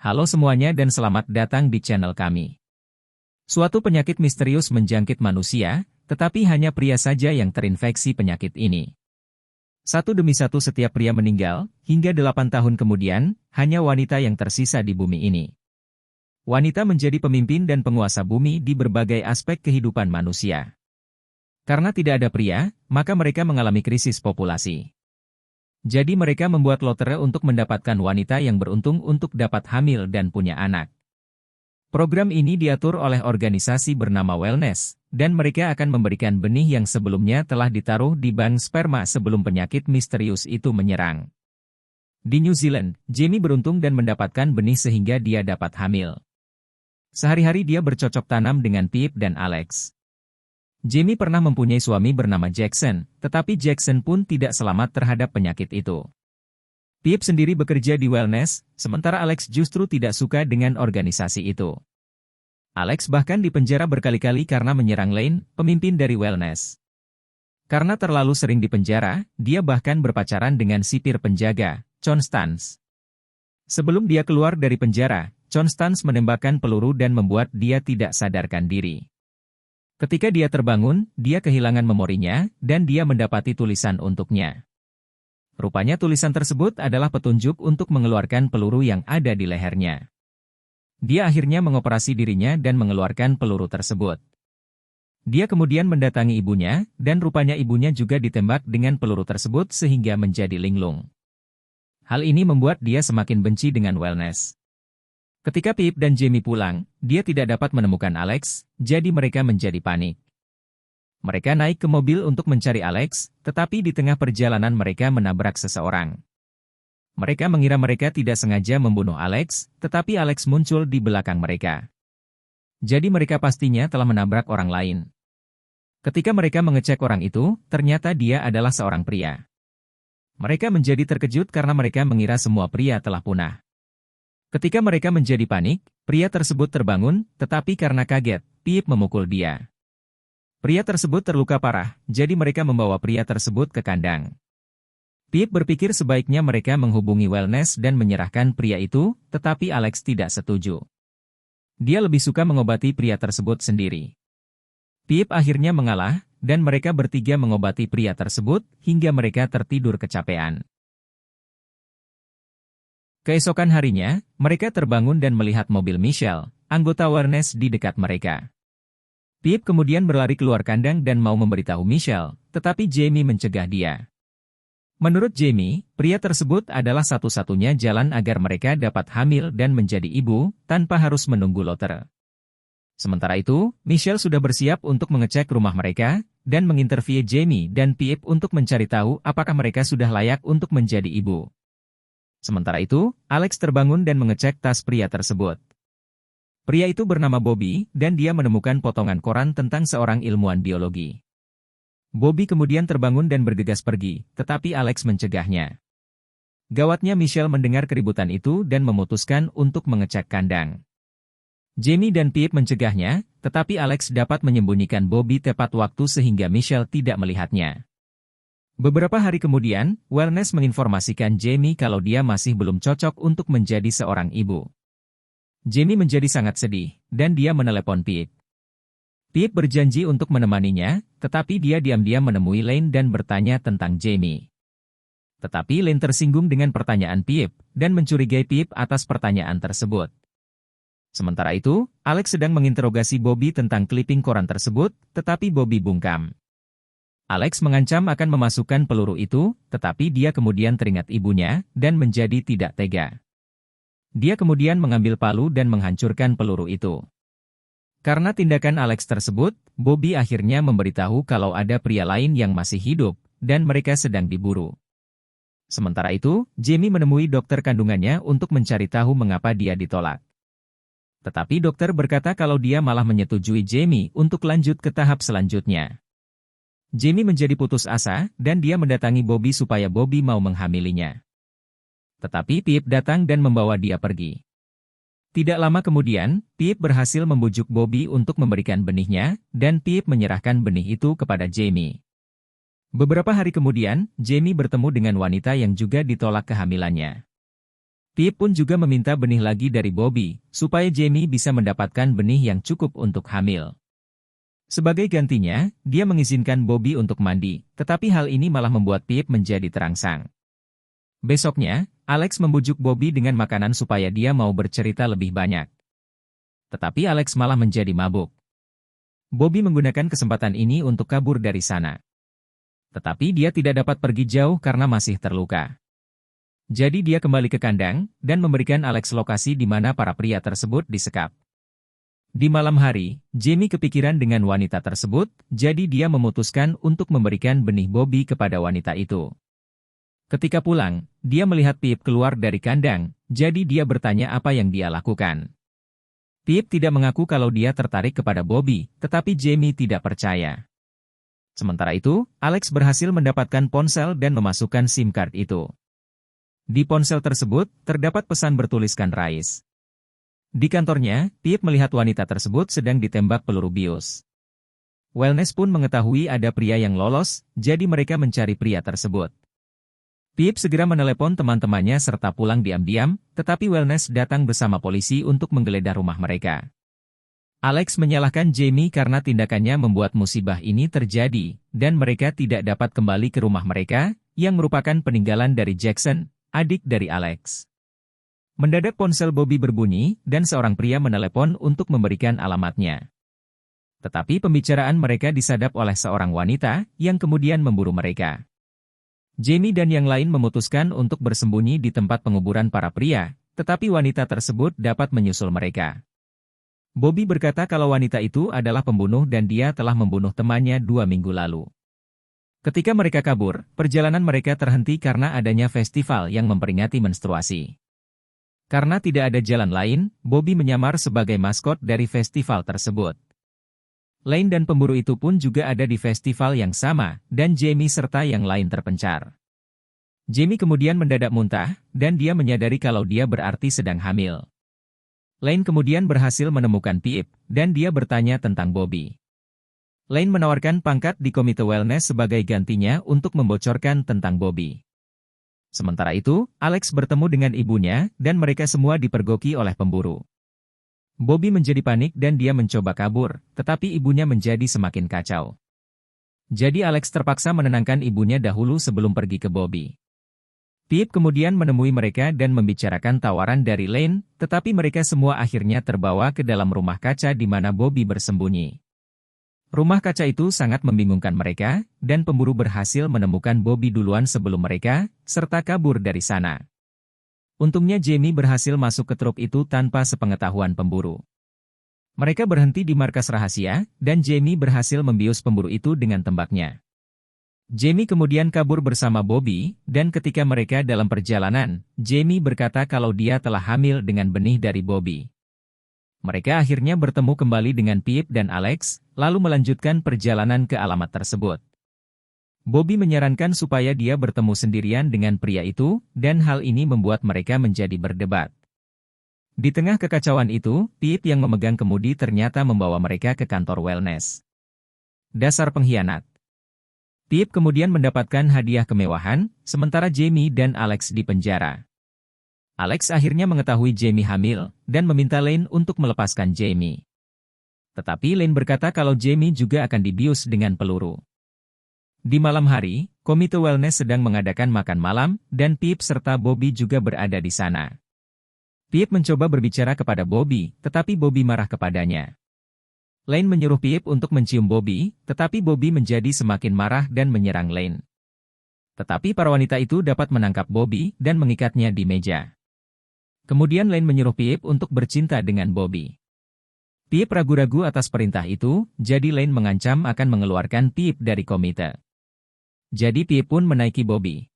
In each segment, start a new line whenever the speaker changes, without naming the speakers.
Halo semuanya dan selamat datang di channel kami. Suatu penyakit misterius menjangkit manusia, tetapi hanya pria saja yang terinfeksi penyakit ini. Satu demi satu setiap pria meninggal, hingga 8 tahun kemudian, hanya wanita yang tersisa di bumi ini. Wanita menjadi pemimpin dan penguasa bumi di berbagai aspek kehidupan manusia. Karena tidak ada pria, maka mereka mengalami krisis populasi. Jadi mereka membuat lotre untuk mendapatkan wanita yang beruntung untuk dapat hamil dan punya anak. Program ini diatur oleh organisasi bernama Wellness, dan mereka akan memberikan benih yang sebelumnya telah ditaruh di bank sperma sebelum penyakit misterius itu menyerang. Di New Zealand, Jamie beruntung dan mendapatkan benih sehingga dia dapat hamil. Sehari-hari dia bercocok tanam dengan Pip dan Alex. Jamie pernah mempunyai suami bernama Jackson, tetapi Jackson pun tidak selamat terhadap penyakit itu. Pip sendiri bekerja di Wellness, sementara Alex justru tidak suka dengan organisasi itu. Alex bahkan dipenjara berkali-kali karena menyerang Lane, pemimpin dari Wellness. Karena terlalu sering dipenjara, dia bahkan berpacaran dengan sipir penjaga, Constance. Sebelum dia keluar dari penjara, Constance menembakkan peluru dan membuat dia tidak sadarkan diri. Ketika dia terbangun, dia kehilangan memorinya, dan dia mendapati tulisan untuknya. Rupanya tulisan tersebut adalah petunjuk untuk mengeluarkan peluru yang ada di lehernya. Dia akhirnya mengoperasi dirinya dan mengeluarkan peluru tersebut. Dia kemudian mendatangi ibunya, dan rupanya ibunya juga ditembak dengan peluru tersebut sehingga menjadi linglung. Hal ini membuat dia semakin benci dengan Wellness. Ketika Pip dan Jamie pulang, dia tidak dapat menemukan Alex, jadi mereka menjadi panik. Mereka naik ke mobil untuk mencari Alex, tetapi di tengah perjalanan mereka menabrak seseorang. Mereka mengira mereka tidak sengaja membunuh Alex, tetapi Alex muncul di belakang mereka. Jadi mereka pastinya telah menabrak orang lain. Ketika mereka mengecek orang itu, ternyata dia adalah seorang pria. Mereka menjadi terkejut karena mereka mengira semua pria telah punah. Ketika mereka menjadi panik, pria tersebut terbangun, tetapi karena kaget, Pip memukul dia. Pria tersebut terluka parah, jadi mereka membawa pria tersebut ke kandang. Pip berpikir sebaiknya mereka menghubungi Wellness dan menyerahkan pria itu, tetapi Alex tidak setuju. Dia lebih suka mengobati pria tersebut sendiri. Pip akhirnya mengalah, dan mereka bertiga mengobati pria tersebut, hingga mereka tertidur kecapean. Keesokan harinya, mereka terbangun dan melihat mobil Michelle, anggota Wellness di dekat mereka. Pip kemudian berlari keluar kandang dan mau memberitahu Michelle, tetapi Jamie mencegah dia. Menurut Jamie, pria tersebut adalah satu-satunya jalan agar mereka dapat hamil dan menjadi ibu, tanpa harus menunggu lotre. Sementara itu, Michelle sudah bersiap untuk mengecek rumah mereka, dan menginterview Jamie dan Pip untuk mencari tahu apakah mereka sudah layak untuk menjadi ibu. Sementara itu, Alex terbangun dan mengecek tas pria tersebut. Pria itu bernama Bobby, dan dia menemukan potongan koran tentang seorang ilmuwan biologi. Bobby kemudian terbangun dan bergegas pergi, tetapi Alex mencegahnya. Gawatnya Michelle mendengar keributan itu dan memutuskan untuk mengecek kandang. Jamie dan Pip mencegahnya, tetapi Alex dapat menyembunyikan Bobby tepat waktu sehingga Michelle tidak melihatnya. Beberapa hari kemudian, Wellness menginformasikan Jamie kalau dia masih belum cocok untuk menjadi seorang ibu. Jamie menjadi sangat sedih, dan dia menelepon Pip. Pip berjanji untuk menemaninya, tetapi dia diam-diam menemui Lane dan bertanya tentang Jamie. Tetapi Lane tersinggung dengan pertanyaan Pip, dan mencurigai Pip atas pertanyaan tersebut. Sementara itu, Alex sedang menginterogasi Bobby tentang clipping koran tersebut, tetapi Bobby bungkam. Alex mengancam akan memasukkan peluru itu, tetapi dia kemudian teringat ibunya, dan menjadi tidak tega. Dia kemudian mengambil palu dan menghancurkan peluru itu. Karena tindakan Alex tersebut, Bobby akhirnya memberitahu kalau ada pria lain yang masih hidup, dan mereka sedang diburu. Sementara itu, Jamie menemui dokter kandungannya untuk mencari tahu mengapa dia ditolak. Tetapi dokter berkata kalau dia malah menyetujui Jamie untuk lanjut ke tahap selanjutnya. Jamie menjadi putus asa, dan dia mendatangi Bobby supaya Bobby mau menghamilinya. Tetapi Pip datang dan membawa dia pergi. Tidak lama kemudian, Pip berhasil membujuk Bobby untuk memberikan benihnya, dan Pip menyerahkan benih itu kepada Jamie. Beberapa hari kemudian, Jamie bertemu dengan wanita yang juga ditolak kehamilannya. Pip pun juga meminta benih lagi dari Bobby, supaya Jamie bisa mendapatkan benih yang cukup untuk hamil. Sebagai gantinya, dia mengizinkan Bobby untuk mandi, tetapi hal ini malah membuat Pip menjadi terangsang. Besoknya, Alex membujuk Bobby dengan makanan supaya dia mau bercerita lebih banyak. Tetapi Alex malah menjadi mabuk. Bobby menggunakan kesempatan ini untuk kabur dari sana. Tetapi dia tidak dapat pergi jauh karena masih terluka. Jadi dia kembali ke kandang, dan memberikan Alex lokasi di mana para pria tersebut disekap. Di malam hari, Jamie kepikiran dengan wanita tersebut, jadi dia memutuskan untuk memberikan benih Bobby kepada wanita itu. Ketika pulang, dia melihat Pip keluar dari kandang, jadi dia bertanya apa yang dia lakukan. Pip tidak mengaku kalau dia tertarik kepada Bobby, tetapi Jamie tidak percaya. Sementara itu, Alex berhasil mendapatkan ponsel dan memasukkan SIM card itu. Di ponsel tersebut, terdapat pesan bertuliskan Rise. Di kantornya, Pip melihat wanita tersebut sedang ditembak peluru bius. Wellness pun mengetahui ada pria yang lolos, jadi mereka mencari pria tersebut. Pip segera menelepon teman-temannya serta pulang diam-diam, tetapi Wellness datang bersama polisi untuk menggeledah rumah mereka. Alex menyalahkan Jamie karena tindakannya membuat musibah ini terjadi, dan mereka tidak dapat kembali ke rumah mereka, yang merupakan peninggalan dari Jackson, adik dari Alex. Mendadak ponsel Bobby berbunyi, dan seorang pria menelepon untuk memberikan alamatnya. Tetapi pembicaraan mereka disadap oleh seorang wanita, yang kemudian memburu mereka. Jamie dan yang lain memutuskan untuk bersembunyi di tempat penguburan para pria, tetapi wanita tersebut dapat menyusul mereka. Bobby berkata kalau wanita itu adalah pembunuh dan dia telah membunuh temannya 2 minggu lalu. Ketika mereka kabur, perjalanan mereka terhenti karena adanya festival yang memperingati menstruasi. Karena tidak ada jalan lain, Bobby menyamar sebagai maskot dari festival tersebut. Lane dan pemburu itu pun juga ada di festival yang sama, dan Jamie serta yang lain terpencar. Jamie kemudian mendadak muntah, dan dia menyadari kalau dia berarti sedang hamil. Lane kemudian berhasil menemukan Pip, dan dia bertanya tentang Bobby. Lane menawarkan pangkat di Komite Wellness sebagai gantinya untuk membocorkan tentang Bobby. Sementara itu, Alex bertemu dengan ibunya, dan mereka semua dipergoki oleh pemburu. Bobby menjadi panik dan dia mencoba kabur, tetapi ibunya menjadi semakin kacau. Jadi Alex terpaksa menenangkan ibunya dahulu sebelum pergi ke Bobby. Pip kemudian menemui mereka dan membicarakan tawaran dari Lane, tetapi mereka semua akhirnya terbawa ke dalam rumah kaca di mana Bobby bersembunyi. Rumah kaca itu sangat membingungkan mereka, dan pemburu berhasil menemukan Bobby duluan sebelum mereka, serta kabur dari sana. Untungnya Jamie berhasil masuk ke truk itu tanpa sepengetahuan pemburu. Mereka berhenti di markas rahasia, dan Jamie berhasil membius pemburu itu dengan tembaknya. Jamie kemudian kabur bersama Bobby, dan ketika mereka dalam perjalanan, Jamie berkata kalau dia telah hamil dengan benih dari Bobby. Mereka akhirnya bertemu kembali dengan Pip dan Alex, lalu melanjutkan perjalanan ke alamat tersebut. Bobby menyarankan supaya dia bertemu sendirian dengan pria itu, dan hal ini membuat mereka menjadi berdebat. Di tengah kekacauan itu, Pip yang memegang kemudi ternyata membawa mereka ke kantor Wellness. Dasar pengkhianat. Pip kemudian mendapatkan hadiah kemewahan, sementara Jamie dan Alex di penjara. Alex akhirnya mengetahui Jamie hamil, dan meminta Lane untuk melepaskan Jamie. Tetapi Lane berkata kalau Jamie juga akan dibius dengan peluru. Di malam hari, Komite Wellness sedang mengadakan makan malam, dan Pip serta Bobby juga berada di sana. Pip mencoba berbicara kepada Bobby, tetapi Bobby marah kepadanya. Lane menyuruh Pip untuk mencium Bobby, tetapi Bobby menjadi semakin marah dan menyerang Lane. Tetapi para wanita itu dapat menangkap Bobby dan mengikatnya di meja. Kemudian Lane menyuruh Pip untuk bercinta dengan Bobby. Pip ragu-ragu atas perintah itu, jadi Lane mengancam akan mengeluarkan Pip dari komite. Jadi Pip pun menaiki Bobby.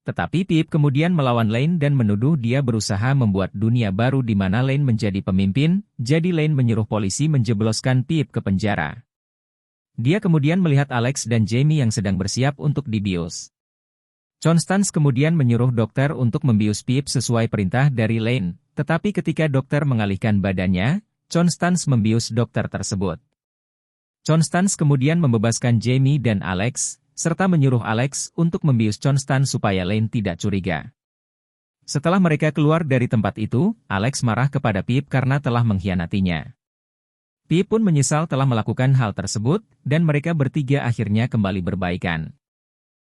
Tetapi Pip kemudian melawan Lane dan menuduh dia berusaha membuat dunia baru di mana Lane menjadi pemimpin, jadi Lane menyuruh polisi menjebloskan Pip ke penjara. Dia kemudian melihat Alex dan Jamie yang sedang bersiap untuk dibius. Constance kemudian menyuruh dokter untuk membius Pip sesuai perintah dari Lane, tetapi ketika dokter mengalihkan badannya, Constance membius dokter tersebut. Constance kemudian membebaskan Jamie dan Alex, serta menyuruh Alex untuk membius Constance supaya Lane tidak curiga. Setelah mereka keluar dari tempat itu, Alex marah kepada Pip karena telah mengkhianatinya. Pip pun menyesal telah melakukan hal tersebut, dan mereka bertiga akhirnya kembali berbaikan.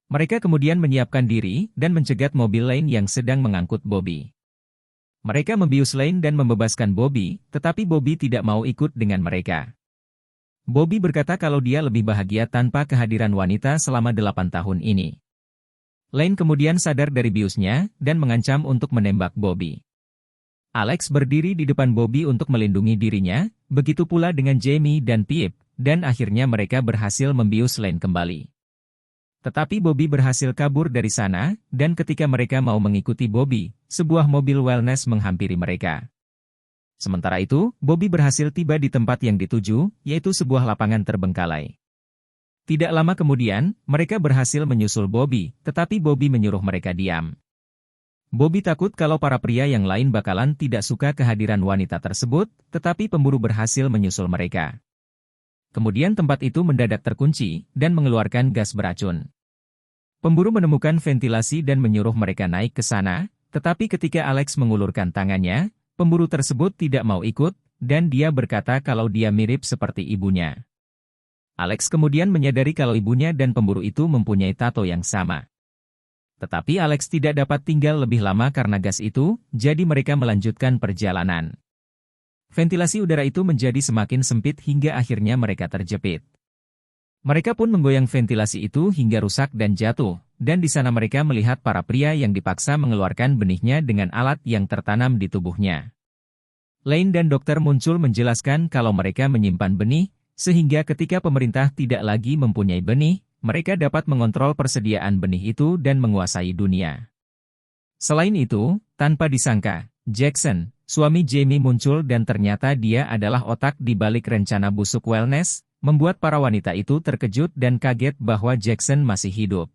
Mereka kemudian menyiapkan diri dan mencegat mobil lain yang sedang mengangkut Bobby. Mereka membius Lane dan membebaskan Bobby, tetapi Bobby tidak mau ikut dengan mereka. Bobby berkata kalau dia lebih bahagia tanpa kehadiran wanita selama 8 tahun ini. Lane kemudian sadar dari biusnya dan mengancam untuk menembak Bobby. Alex berdiri di depan Bobby untuk melindungi dirinya, begitu pula dengan Jamie dan Pip, dan akhirnya mereka berhasil membius Lane kembali. Tetapi Bobby berhasil kabur dari sana, dan ketika mereka mau mengikuti Bobby, sebuah mobil wellness menghampiri mereka. Sementara itu, Bobby berhasil tiba di tempat yang dituju, yaitu sebuah lapangan terbengkalai. Tidak lama kemudian, mereka berhasil menyusul Bobby, tetapi Bobby menyuruh mereka diam. Bobby takut kalau para pria yang lain bakalan tidak suka kehadiran wanita tersebut, tetapi pemburu berhasil menyusul mereka. Kemudian tempat itu mendadak terkunci, dan mengeluarkan gas beracun. Pemburu menemukan ventilasi dan menyuruh mereka naik ke sana, tetapi ketika Alex mengulurkan tangannya, pemburu tersebut tidak mau ikut, dan dia berkata kalau dia mirip seperti ibunya. Alex kemudian menyadari kalau ibunya dan pemburu itu mempunyai tato yang sama. Tetapi Alex tidak dapat tinggal lebih lama karena gas itu, jadi mereka melanjutkan perjalanan. Ventilasi udara itu menjadi semakin sempit hingga akhirnya mereka terjepit. Mereka pun menggoyang ventilasi itu hingga rusak dan jatuh, dan di sana mereka melihat para pria yang dipaksa mengeluarkan benihnya dengan alat yang tertanam di tubuhnya. Lane dan dokter muncul menjelaskan kalau mereka menyimpan benih, sehingga ketika pemerintah tidak lagi mempunyai benih, mereka dapat mengontrol persediaan benih itu dan menguasai dunia. Selain itu, tanpa disangka, Jackson, suami Jamie muncul dan ternyata dia adalah otak di balik rencana busuk wellness, membuat para wanita itu terkejut dan kaget bahwa Jackson masih hidup.